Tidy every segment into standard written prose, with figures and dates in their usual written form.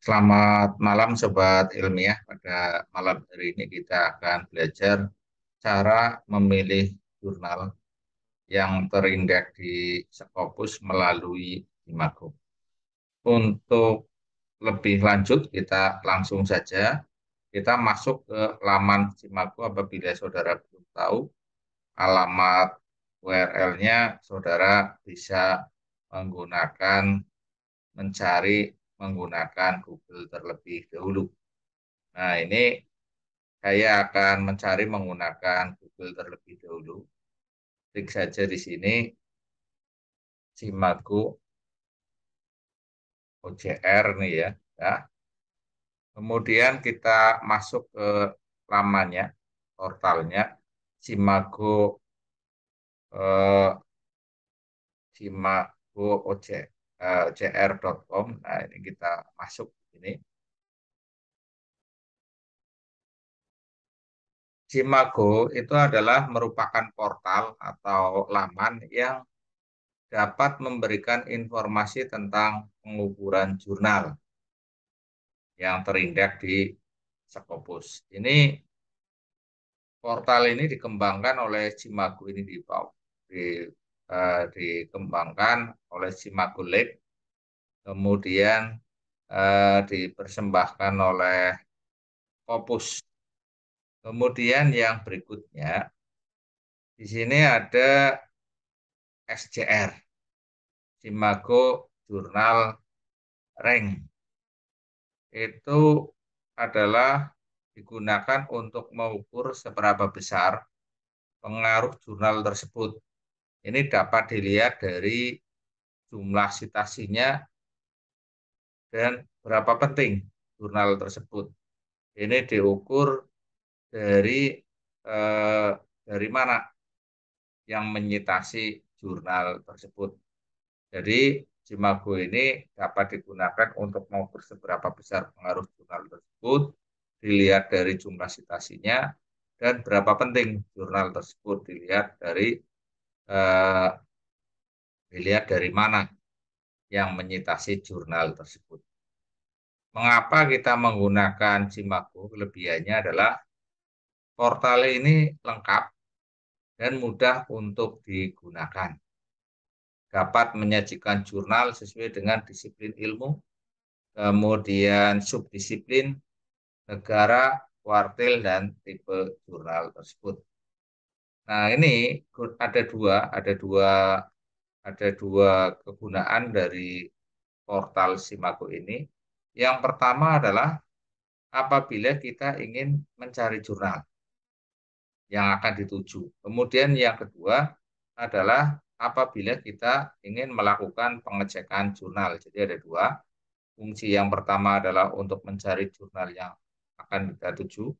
Selamat malam Sobat Ilmiah. Pada malam hari ini kita akan belajar cara memilih jurnal yang terindeks di Scopus melalui Imago. Untuk lebih lanjut, kita langsung saja kita masuk ke laman Simago. Apabila saudara belum tahu alamat URL-nya, saudara bisa menggunakan mencari menggunakan Google terlebih dahulu. Nah, ini saya akan mencari menggunakan Google terlebih dahulu. Klik saja di sini, Simago OJR nih ya. Ya. Kemudian kita masuk ke lamannya, portalnya, Simago eh, Simago OJR.com. Nah, ini kita masuk di sini. Simago itu adalah merupakan portal atau laman yang dapat memberikan informasi tentang pengukuran jurnal yang terindeks di Scopus. Ini portal ini dikembangkan oleh Simago ini dikembangkan oleh Simago Lab, kemudian dipersembahkan oleh Scopus. Kemudian yang berikutnya di sini ada SJR, Simago Jurnal Rank. Itu adalah digunakan untuk mengukur seberapa besar pengaruh jurnal tersebut. Ini dapat dilihat dari jumlah citasinya dan berapa penting jurnal tersebut. Ini diukur dari eh, dari mana yang menyitasi jurnal tersebut. Jadi Simago ini dapat digunakan untuk mengukur seberapa besar pengaruh jurnal tersebut, dilihat dari jumlah citasinya, dan berapa penting jurnal tersebut eh, dilihat dari mana yang menyitasi jurnal tersebut. Mengapa kita menggunakan Simago? Kelebihannya adalah portal ini lengkap dan mudah untuk digunakan. Dapat menyajikan jurnal sesuai dengan disiplin ilmu, kemudian subdisiplin, negara, kuartil, dan tipe jurnal tersebut. Nah, ini ada dua kegunaan dari portal Simago ini. Yang pertama adalah apabila kita ingin mencari jurnal yang akan dituju. Kemudian yang kedua adalah apabila kita ingin melakukan pengecekan jurnal. Jadi ada dua. Fungsi yang pertama adalah untuk mencari jurnal yang akan kita tuju.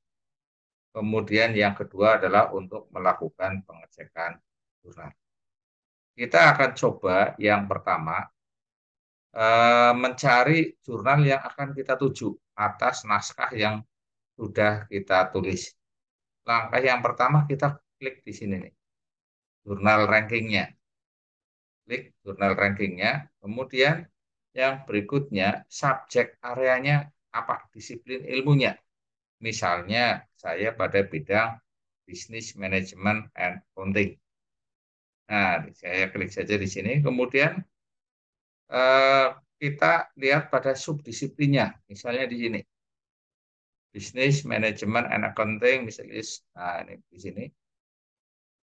Kemudian yang kedua adalah untuk melakukan pengecekan jurnal. Kita akan coba yang pertama, mencari jurnal yang akan kita tuju atas naskah yang sudah kita tulis. Langkah yang pertama kita klik di sini nih, jurnal rankingnya. Klik jurnal rankingnya, kemudian yang berikutnya subjek areanya apa, disiplin ilmunya. Misalnya saya pada bidang bisnis manajemen and accounting. Nah, saya klik saja di sini. Kemudian eh, kita lihat pada subdisiplinnya. Misalnya di sini, bisnis manajemen and accounting, misalnya. Nah, ini di sini.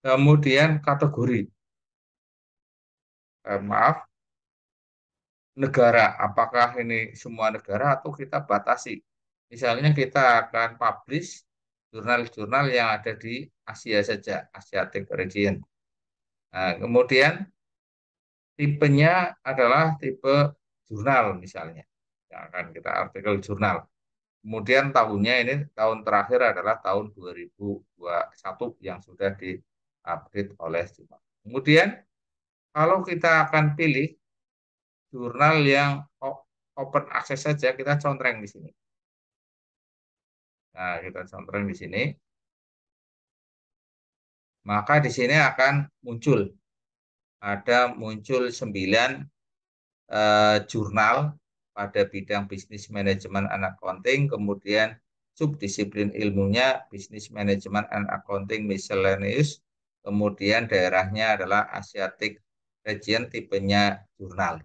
Kemudian kategori, maaf, negara. Apakah ini semua negara atau kita batasi? Misalnya kita akan publish jurnal-jurnal yang ada di Asia saja, Asiatic region. Nah, kemudian tipenya adalah tipe jurnal misalnya, yang akan kita artikel jurnal. Kemudian tahunnya ini tahun terakhir adalah tahun 2021 yang sudah diupdate oleh Simak. Kemudian kalau kita akan pilih jurnal yang open access saja, kita contreng di sini. Nah, kita contreng di sini. Maka di sini akan muncul 9 jurnal pada bidang bisnis manajemen and accounting, kemudian subdisiplin ilmunya bisnis manajemen and accounting miscellaneous, kemudian daerahnya adalah Asiatic region, tipenya jurnal.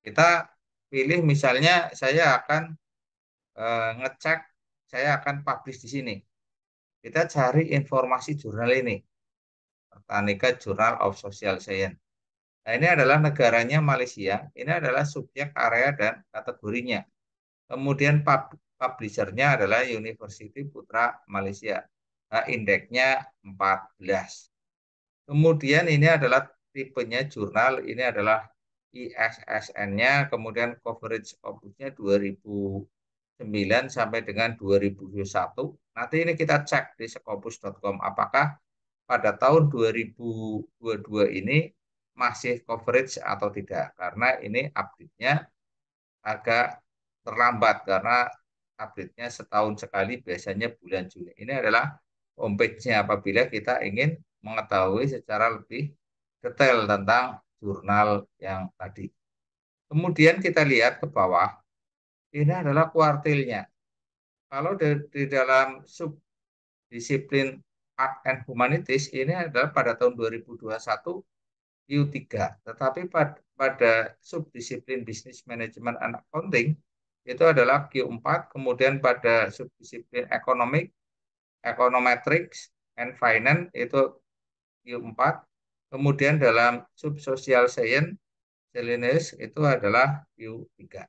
Kita pilih misalnya saya akan ngecek, saya akan publish di sini. Kita cari informasi jurnal ini, Botanica Journal of Social Science. Nah, ini adalah negaranya Malaysia, ini adalah subjek, area, dan kategorinya. Kemudian publishernya adalah University Putra Malaysia. Nah, indeksnya 14. Kemudian ini adalah tipenya jurnal, ini adalah ISSN-nya, kemudian coverage opusnya 2009 sampai dengan 2021. Nanti ini kita cek di scopus.com apakah pada tahun 2022 ini masih coverage atau tidak. Karena ini update-nya agak terlambat karena update-nya setahun sekali, biasanya bulan Juni. Ini adalah homepage-nya apabila kita ingin mengetahui secara lebih detail tentang jurnal yang tadi. Kemudian kita lihat ke bawah, ini adalah kuartilnya. Kalau di dalam subdisiplin Art and Humanities ini adalah pada tahun 2021 Q3, tetapi pada subdisiplin Business Management and Accounting itu adalah Q4, kemudian pada subdisiplin Econometrics and Finance itu Q4, kemudian dalam sub Social Science itu adalah Q3.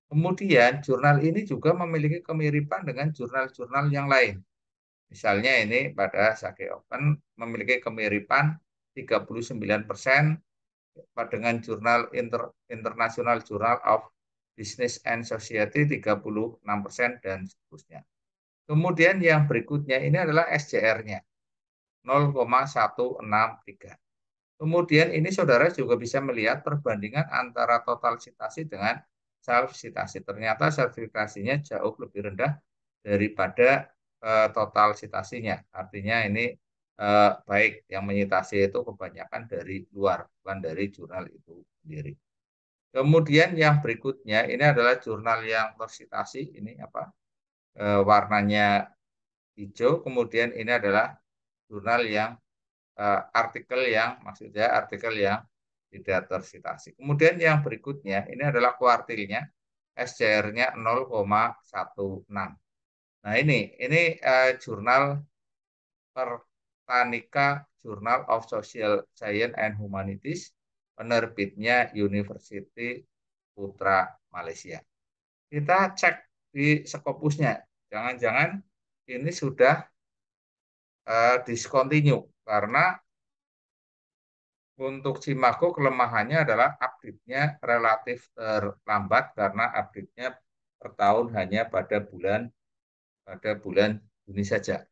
Kemudian jurnal ini juga memiliki kemiripan dengan jurnal-jurnal yang lain. Misalnya ini pada Sake Open memiliki kemiripan 39% dengan jurnal International Journal of Business and Society 36% dan seterusnya. Kemudian yang berikutnya ini adalah SJR-nya 0,163. Kemudian ini saudara juga bisa melihat perbandingan antara total citasi dengan self citasi. Ternyata self citasinya jauh lebih rendah daripada total citasinya. Artinya ini baik yang menyitasi itu kebanyakan dari luar, bukan dari jurnal itu sendiri. Kemudian yang berikutnya ini adalah jurnal yang tersitasi, ini apa? Warnanya hijau. Kemudian ini adalah jurnal yang artikel yang maksudnya artikel yang tidak tersitasi. Kemudian yang berikutnya ini adalah kuartilnya, SCR-nya 0,16. Nah ini jurnal Pertanika Journal of Social Science and Humanities, penerbitnya University Putra Malaysia. Kita cek di Scopusnya, jangan-jangan ini sudah discontinue karena untuk Simago kelemahannya adalah update-nya relatif terlambat karena update-nya per tahun hanya pada bulan Juni saja.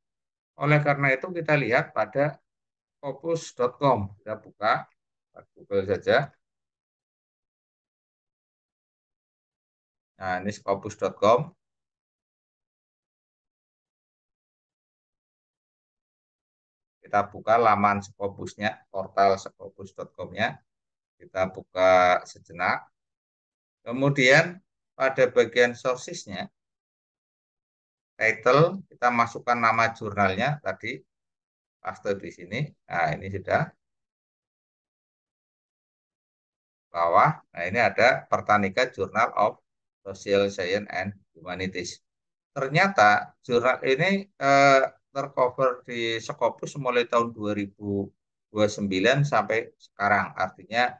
Oleh karena itu kita lihat pada scopus.com, kita buka Google saja. Nah, ini scopus.com. Kita buka laman Scopusnya, portal scopus.com-nya. Kita buka sejenak. Kemudian pada bagian sources-nya, title, kita masukkan nama jurnalnya tadi, paste di sini. Nah, ini sudah bawah. Nah, ini ada Pertanika Journal of Social Science and Humanities. Ternyata jurnal ini tercover di Scopus mulai tahun 2029 sampai sekarang. Artinya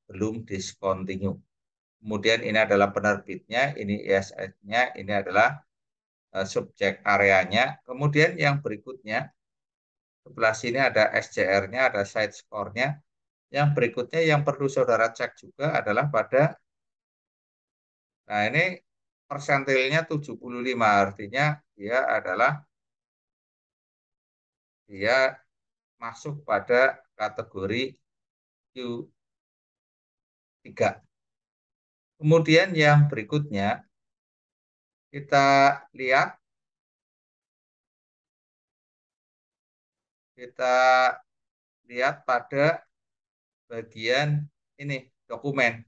belum discontinue. Kemudian ini adalah penerbitnya, ini ISS-nya, ini adalah subjek areanya. Kemudian yang berikutnya, sebelah sini ada SCR-nya, ada side score-nya. Yang berikutnya yang perlu saudara cek juga adalah nah ini persentilnya 75, artinya dia masuk pada kategori Q3. Kemudian yang berikutnya kita lihat kita lihat pada bagian ini dokumen.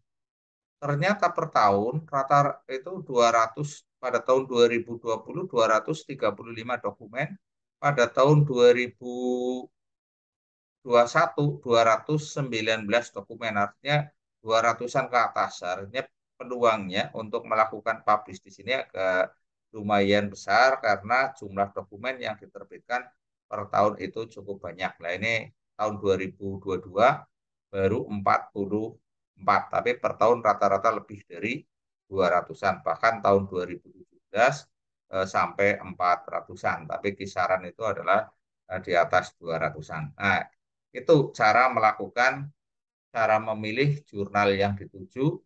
Ternyata per tahun rata itu 200, pada tahun 2020 235 dokumen, pada tahun 2021 219 dokumen, artinya 200-an ke atas. Artinya peluangnya untuk melakukan publish di sini agak lumayan besar karena jumlah dokumen yang diterbitkan per tahun itu cukup banyak. Nah, ini tahun 2022 baru 44, tapi per tahun rata-rata lebih dari 200-an, bahkan tahun 2017 sampai 400-an, tapi kisaran itu adalah di atas 200-an. Nah, itu cara memilih jurnal yang dituju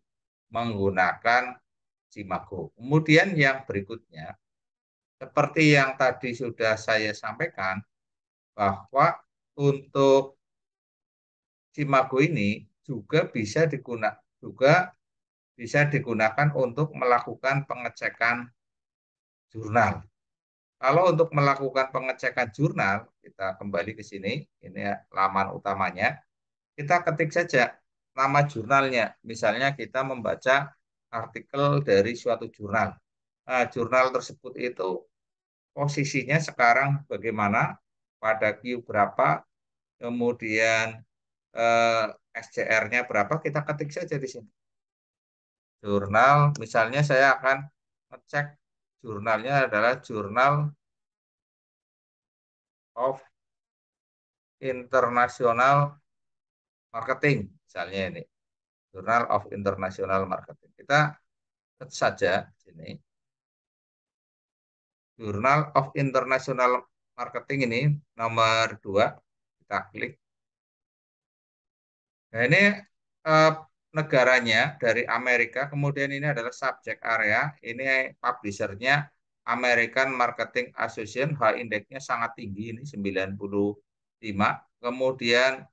menggunakan Simago. Kemudian yang berikutnya, seperti yang tadi sudah saya sampaikan, bahwa untuk Simago ini juga bisa digunakan untuk melakukan pengecekan jurnal. Kalau untuk melakukan pengecekan jurnal, kita kembali ke sini, ini laman utamanya, kita ketik saja nama jurnalnya. Misalnya kita membaca artikel dari suatu jurnal. Nah, jurnal tersebut itu posisinya sekarang bagaimana, pada Q berapa, kemudian eh, SCR-nya berapa, kita ketik saja di sini. Jurnal, misalnya saya akan ngecek jurnalnya adalah Journal of International Marketing, misalnya ini, Journal of International Marketing. Kita ketik saja sini, Journal of International Marketing ini nomor 2, kita klik. Nah, ini eh, negaranya dari Amerika, kemudian ini adalah subject area, ini publishernya American Marketing Association, H-indexnya sangat tinggi, ini 95, kemudian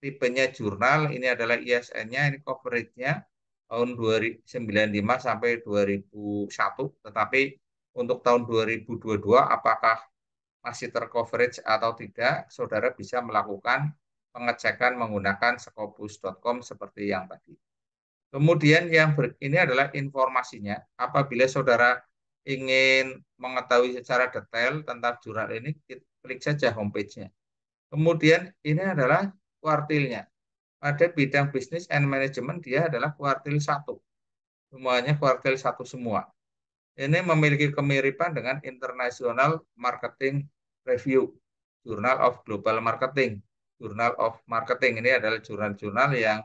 tipenya jurnal, ini adalah ISN-nya, ini coverage-nya tahun 1995 sampai 2001, tetapi untuk tahun 2022 apakah masih tercoverage atau tidak, saudara bisa melakukan pengecekan menggunakan scopus.com seperti yang tadi. Kemudian ini adalah informasinya. Apabila saudara ingin mengetahui secara detail tentang jurnal ini, klik saja homepage-nya. Kemudian ini adalah kuartilnya. Pada bidang bisnis and management dia adalah kuartil 1. Semuanya kuartil 1 semua. Ini memiliki kemiripan dengan International Marketing Review, Journal of Global Marketing. Journal of Marketing ini adalah jurnal-jurnal yang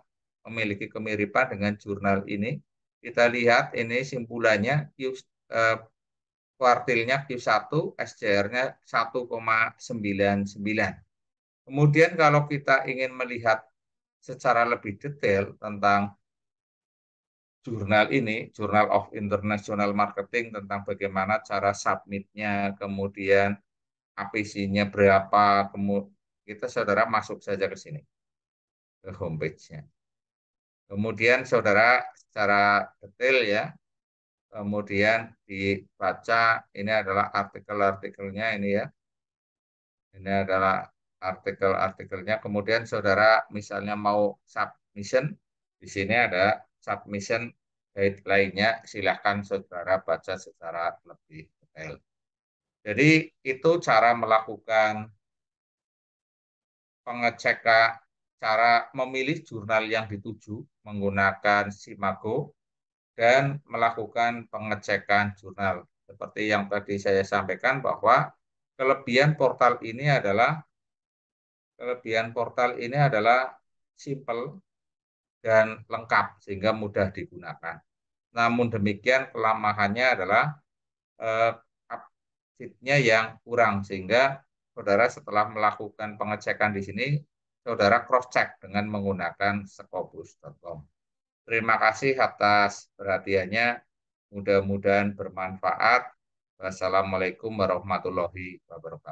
memiliki kemiripan dengan jurnal ini. Kita lihat ini simpulannya, kuartilnya Q1, SCR-nya 1,99. Kemudian kalau kita ingin melihat secara lebih detail tentang jurnal ini, Journal of International Marketing, tentang bagaimana cara submitnya, kemudian APC-nya berapa, kita saudara masuk saja ke sini, ke homepage-nya. Kemudian saudara secara detail ya, kemudian dibaca, ini adalah artikel-artikelnya ini ya, ini adalah artikel-artikelnya. Kemudian saudara misalnya mau submission, di sini ada submission guideline-nya, silahkan saudara baca secara lebih detail. Jadi itu cara melakukan pengecekan, cara memilih jurnal yang dituju menggunakan Simago dan melakukan pengecekan jurnal. Seperti yang tadi saya sampaikan bahwa kelebihan portal ini adalah simple dan lengkap sehingga mudah digunakan. Namun demikian kelemahannya adalah eh, update-nya yang kurang, sehingga saudara setelah melakukan pengecekan di sini, saudara cross-check dengan menggunakan scopus.com. Terima kasih atas perhatiannya. Mudah-mudahan bermanfaat. Wassalamualaikum warahmatullahi wabarakatuh.